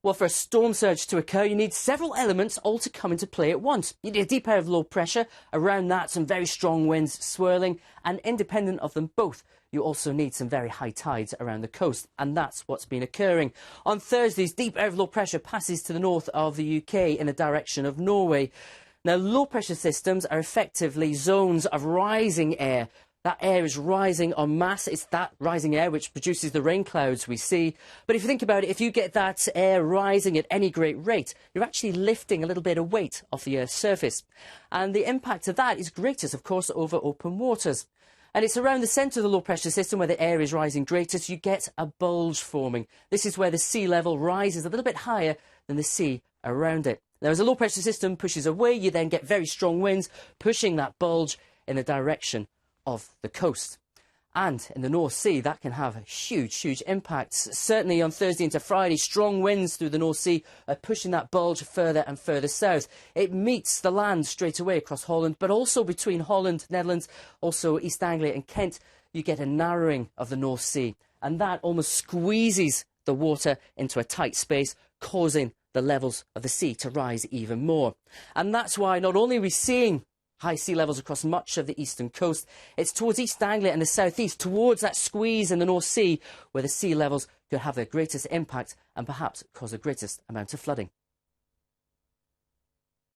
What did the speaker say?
Well, for a storm surge to occur, you need several elements all to come into play at once. You need a deep area of low pressure, around that some very strong winds swirling, and independent of them both, you also need some very high tides around the coast, and that's what's been occurring. On Thursday's deep area of low pressure passes to the north of the UK in the direction of Norway. Now, low pressure systems are effectively zones of rising air. That air is rising en masse. It's that rising air which produces the rain clouds we see. But if you think about it, if you get that air rising at any great rate, you're actually lifting a little bit of weight off the Earth's surface. And the impact of that is greatest, of course, over open waters. And it's around the centre of the low pressure system where the air is rising greatest, you get a bulge forming. This is where the sea level rises a little bit higher than the sea around it. Now, as a low pressure system pushes away, you then get very strong winds pushing that bulge in the direction of the coast. And in the North Sea, that can have huge impacts. Certainly on Thursday into Friday, strong winds through the North Sea are pushing that bulge further and further south. It meets the land straight away across Holland, but also between Holland, Netherlands, also East Anglia and Kent, you get a narrowing of the North Sea. And that almost squeezes the water into a tight space, causing the levels of the sea to rise even more. And that's why not only are we seeing high sea levels across much of the eastern coast, it's towards East Anglia and the southeast, towards that squeeze in the North Sea, where the sea levels could have their greatest impact and perhaps cause the greatest amount of flooding.